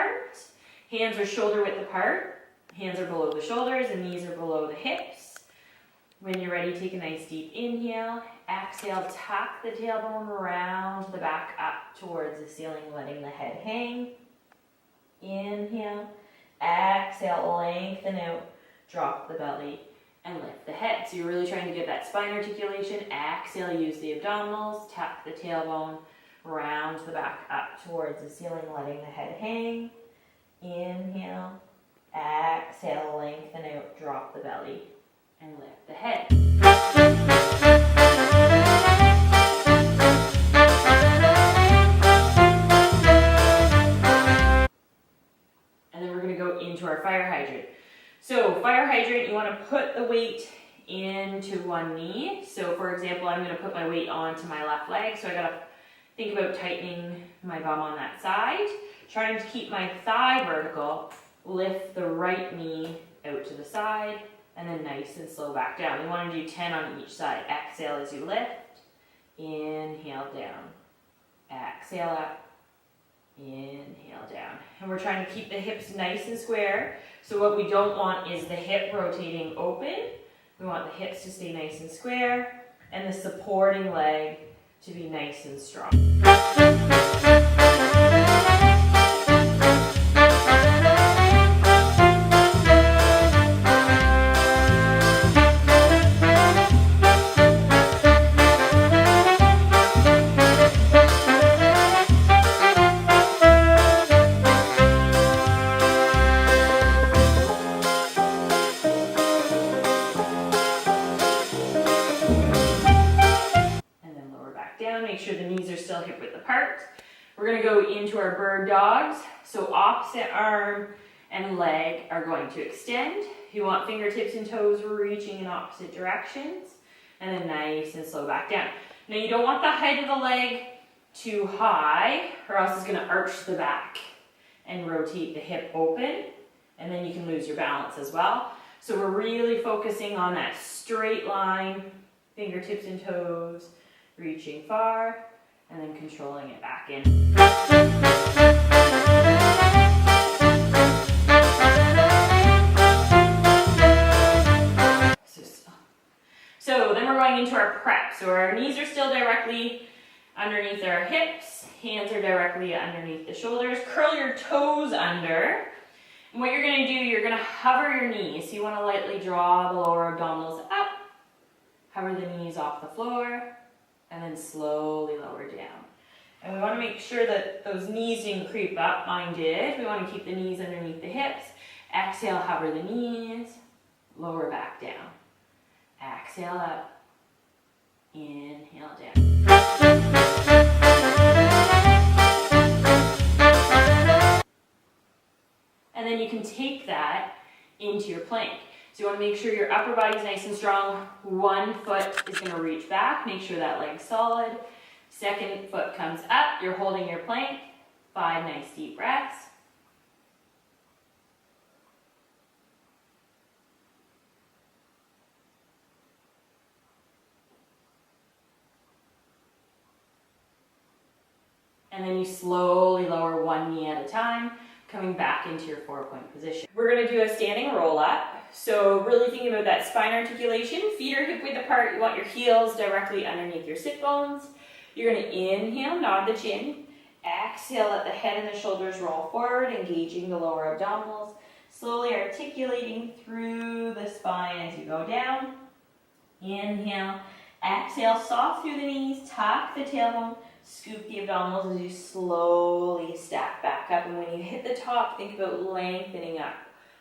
apart. Hands are shoulder width apart. Hands are below the shoulders and knees are below the hips. When you're ready, take a nice deep inhale. Exhale, tuck the tailbone around the back up towards the ceiling, letting the head hang. Inhale. Exhale, lengthen out, drop the belly, and lift the head. So you're really trying to get that spine articulation. Exhale, use the abdominals, tuck the tailbone, round the back up towards the ceiling, letting the head hang. Inhale, exhale, lengthen out, drop the belly, and lift the head. And then we're going to go into our fire hydrant. So fire hydrant, you want to put the weight into one knee. So for example, I'm going to put my weight onto my left leg. So I got to think about tightening my bum on that side. Trying to keep my thigh vertical. Lift the right knee out to the side. And then nice and slow back down. We want to do 10 on each side. Exhale as you lift. Inhale down. Exhale up. Inhale down. And we're trying to keep the hips nice and square. So what we don't want is the hip rotating open. We want the hips to stay nice and square and the supporting leg to be nice and strong. Make sure the knees are still hip width apart. We're going to go into our bird dogs. So opposite arm and leg are going to extend. You want fingertips and toes reaching in opposite directions. And then nice and slow back down. Now you don't want the height of the leg too high or else it's going to arch the back and rotate the hip open. And then you can lose your balance as well. So we're really focusing on that straight line, fingertips and toes, reaching far, and then controlling it back in. So then we're going into our prep. So our knees are still directly underneath our hips, hands are directly underneath the shoulders. Curl your toes under. And what you're going to do, you're going to hover your knees. So you want to lightly draw the lower abdominals up, hover the knees off the floor, and then slowly lower down. And we want to make sure that those knees didn't creep up. Mine did. We want to keep the knees underneath the hips. Exhale, hover the knees, lower back down. Exhale up, inhale down. And then you can take that into your plank. So you want to make sure your upper body's nice and strong. One foot is going to reach back. Make sure that leg's solid. Second foot comes up. You're holding your plank. 5 nice deep breaths. And then you slowly lower one knee at a time, coming back into your 4-point position. We're going to do a standing roll up. So really thinking about that spine articulation. Feet are hip width apart. You want your heels directly underneath your sit bones. You're going to inhale, nod the chin. Exhale, let the head and the shoulders roll forward, engaging the lower abdominals. Slowly articulating through the spine as you go down. Inhale. Exhale, soft through the knees. Tuck the tailbone. Scoop the abdominals as you slowly stack back up. And when you hit the top, think about lengthening up.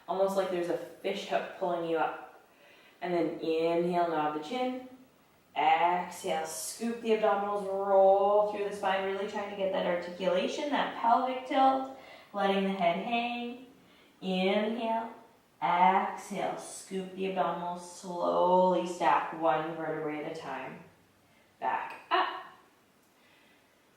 Almost like there's a fish hook pulling you up. And then inhale, nod the chin. Exhale, scoop the abdominals, roll through the spine, really trying to get that articulation, that pelvic tilt, letting the head hang. Inhale, exhale, scoop the abdominals, slowly stack one vertebrae at a time. Back up.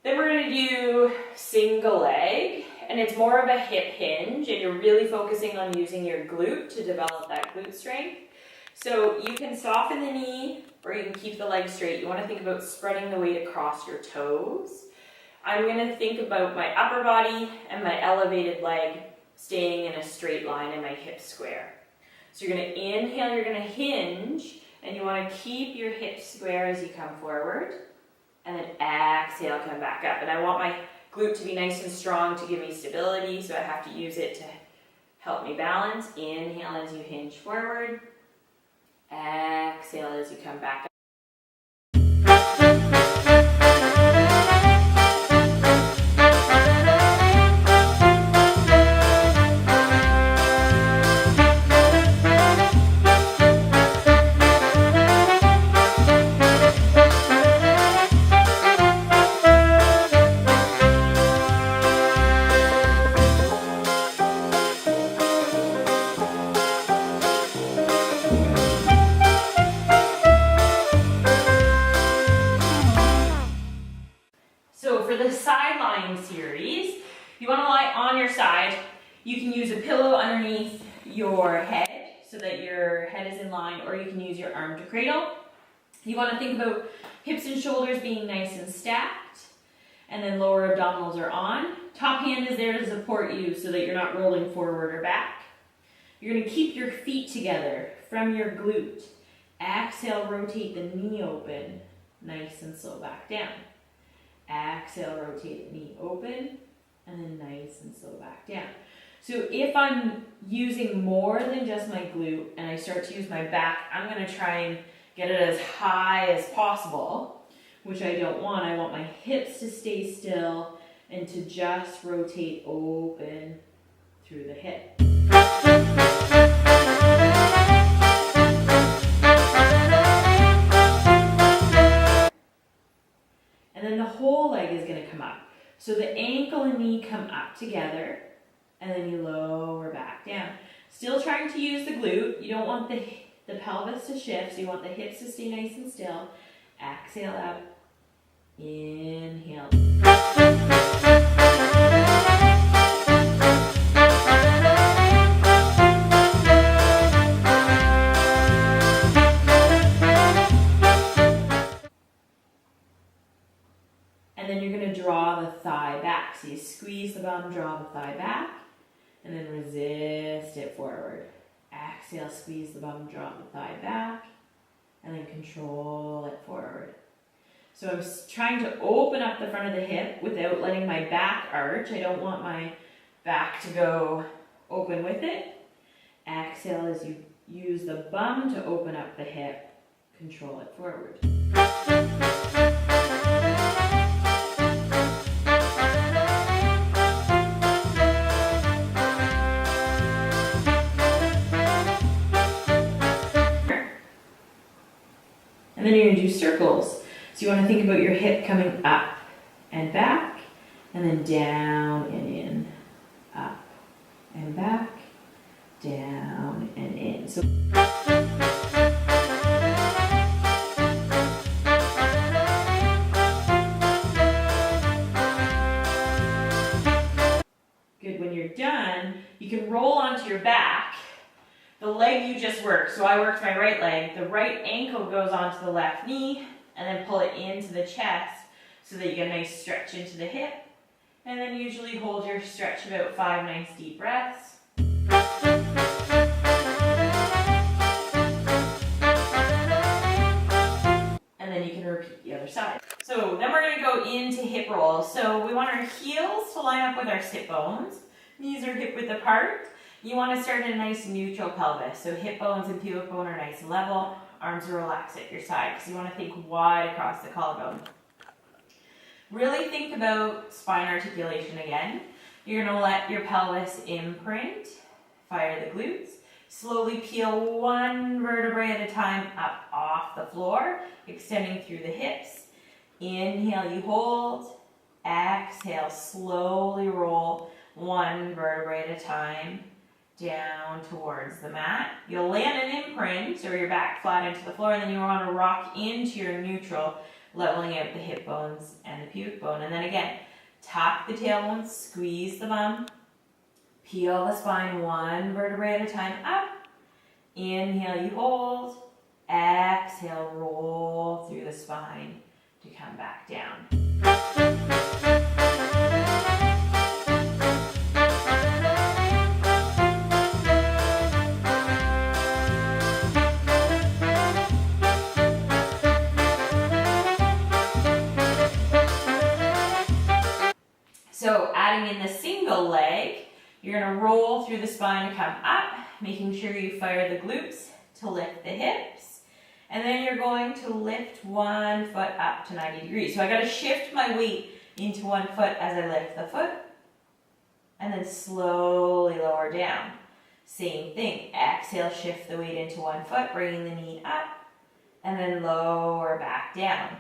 Then we're going to do single leg, and it's more of a hip hinge, and you're really focusing on using your glute to develop that glute strength. So you can soften the knee, or you can keep the leg straight. You want to think about spreading the weight across your toes. I'm gonna think about my upper body and my elevated leg staying in a straight line and my hips square. So you're gonna inhale, you're gonna hinge, and you wanna keep your hips square as you come forward. And then exhale, come back up. And I want my glute to be nice and strong to give me stability, so I have to use it to help me balance. Inhale as you hinge forward. Exhale as you come back up. So for the side lying series, you want to lie on your side. You can use a pillow underneath your head so that your head is in line, or you can use your arm to cradle. You want to think about hips and shoulders being nice and stacked, and then lower abdominals are on. Top hand is there to support you so that you're not rolling forward or back. You're going to keep your feet together from your glute. Exhale, rotate the knee open, nice and slow back down. Exhale, rotate the knee open, and then nice and slow back down. So if I'm using more than just my glute and I start to use my back, I'm going to try and get it as high as possible, which I don't want. I want my hips to stay still and to just rotate open through the hip. And then the whole leg is going to come up. So the ankle and knee come up together, and then you lower back down. Still trying to use the glute. You don't want the pelvis to shift, so you want the hips to stay nice and still. Exhale out. Inhale. And then you're going to draw the thigh back. So you squeeze the bum, draw the thigh back, and then resist it forward. Exhale, squeeze the bum, draw the thigh back, and then control it forward. So I'm trying to open up the front of the hip without letting my back arch. I don't want my back to go open with it. Exhale as you use the bum to open up the hip, control it forward. And then you're going to do circles. So you want to think about your hip coming up and back, and then down and in, up and back, down and in. So good. When you're done, you can roll onto your back. The leg you just worked, so I worked my right leg, the right ankle goes onto the left knee, and then pull it into the chest so that you get a nice stretch into the hip. And then usually hold your stretch about 5 nice deep breaths. And then you can repeat the other side. So then we're going to go into hip rolls. So we want our heels to line up with our sit bones. Knees are hip width apart. You want to start in a nice neutral pelvis. So hip bones and pubic bone are nice and level. Arms are relaxed at your side because you want to think wide across the collarbone. Really think about spine articulation again. You're going to let your pelvis imprint. Fire the glutes. Slowly peel one vertebrae at a time up off the floor, extending through the hips. Inhale, you hold. Exhale, slowly roll one vertebrae at a time down towards the mat. You'll land an imprint or your back flat into the floor, and then you want to rock into your neutral, leveling out the hip bones and the pubic bone. And then again, tuck the tailbone, squeeze the bum, peel the spine one vertebrae at a time up. Inhale, you hold. Exhale, roll through the spine to come back down. adding in the single leg, you're going to roll through the spine to come up, making sure you fire the glutes to lift the hips. And then you're going to lift one foot up to 90 degrees. So I got to shift my weight into one foot as I lift the foot. And then slowly lower down. Same thing. Exhale, shift the weight into one foot, bringing the knee up. And then lower back down.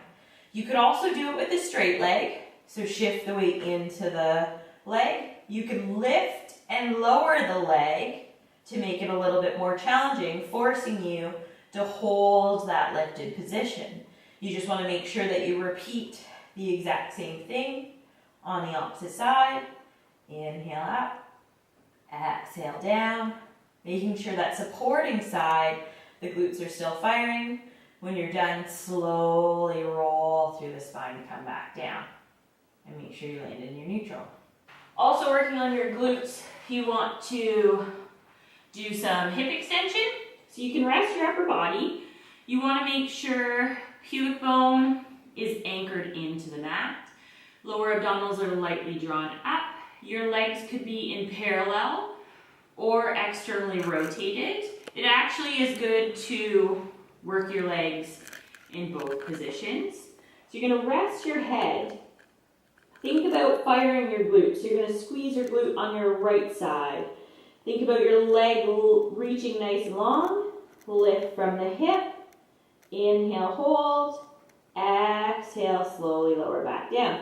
You could also do it with a straight leg. So shift the weight into the leg. You can lift and lower the leg to make it a little bit more challenging, forcing you to hold that lifted position. You just want to make sure that you repeat the exact same thing on the opposite side. Inhale up, exhale down, making sure that supporting side, the glutes are still firing. When you're done, slowly roll through the spine to come back down. And make sure you land in your neutral. Also working on your glutes, you want to do some hip extension. So you can rest your upper body. You want to make sure pubic bone is anchored into the mat. Lower abdominals are lightly drawn up. Your legs could be in parallel or externally rotated. It actually is good to work your legs in both positions. So you're going to rest your head. Think about firing your glutes. So you're going to squeeze your glute on your right side. Think about your leg reaching nice and long. Lift from the hip. Inhale, hold. Exhale, slowly lower back down.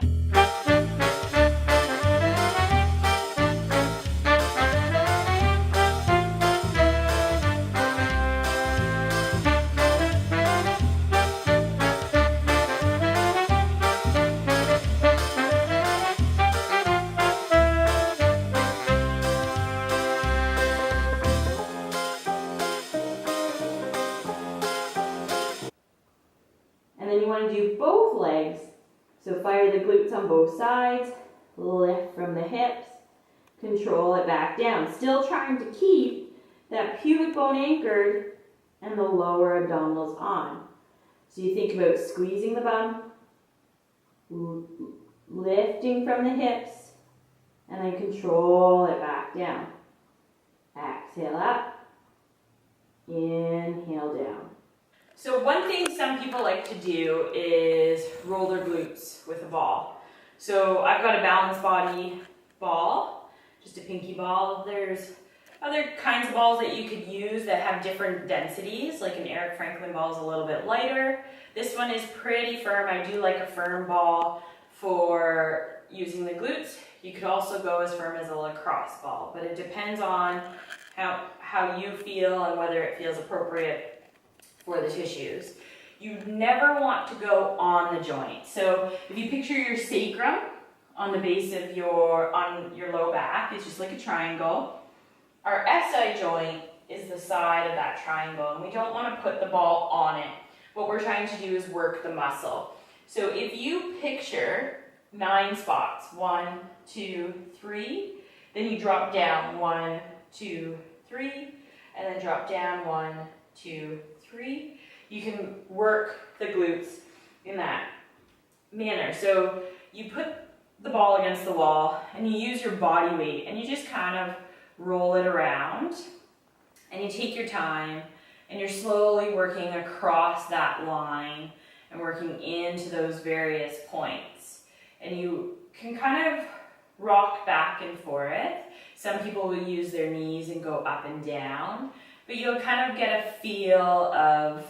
And then you want to do both legs. So fire the glutes on both sides, lift from the hips, control it back down. Still trying to keep that pubic bone anchored and the lower abdominals on. So you think about squeezing the bum, lifting from the hips, and then control it back down. Exhale up, inhale down. So one thing some people like to do is roll their glutes with a ball. So I've got a balanced body ball, just a pinky ball. There's other kinds of balls that you could use that have different densities, like an Eric Franklin ball is a little bit lighter. This one is pretty firm. I do like a firm ball for using the glutes. You could also go as firm as a lacrosse ball, but it depends on how you feel and whether it feels appropriate for the tissues. You never want to go on the joint. So if you picture your sacrum on the base of your low back, it's just like a triangle. Our SI joint is the side of that triangle, and we don't want to put the ball on it. What we're trying to do is work the muscle. So if you picture 9 spots, 1, 2, 3, then you drop down 1, 2, 3, and then drop down 1, 2, 3. You can work the glutes in that manner. So you put the ball against the wall and you use your body weight and you just kind of roll it around and you take your time and you're slowly working across that line and working into those various points. And you can kind of rock back and forth. Some people will use their knees and go up and down. But you'll kind of get a feel of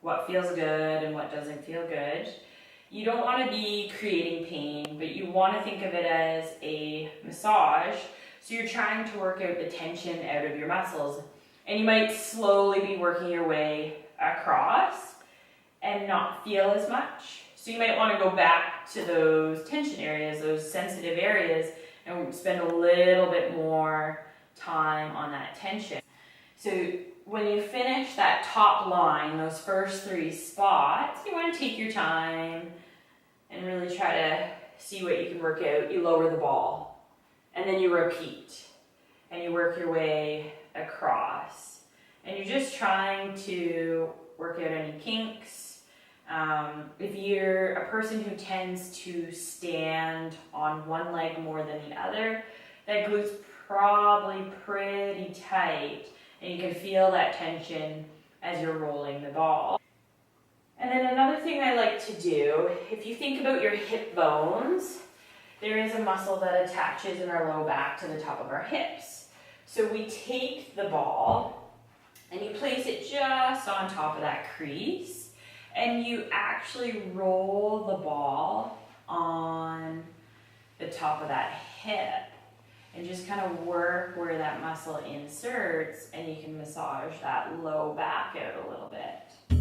what feels good and what doesn't feel good. You don't want to be creating pain, but you want to think of it as a massage. So you're trying to work out the tension out of your muscles. And you might slowly be working your way across and not feel as much. So you might want to go back to those tension areas, those sensitive areas, and spend a little bit more time on that tension. So when you finish that top line, those first 3 spots, you want to take your time and really try to see what you can work out. You lower the ball and then you repeat and you work your way across. And you're just trying to work out any kinks If you're a person who tends to stand on one leg more than the other, that glute's probably pretty tight, and you can feel that tension as you're rolling the ball. And then another thing I like to do, if you think about your hip bones, there is a muscle that attaches in our low back to the top of our hips. So we take the ball and you place it just on top of that crease, and you actually roll the ball on the top of that hip and just kind of work where that muscle inserts, and you can massage that low back out a little bit.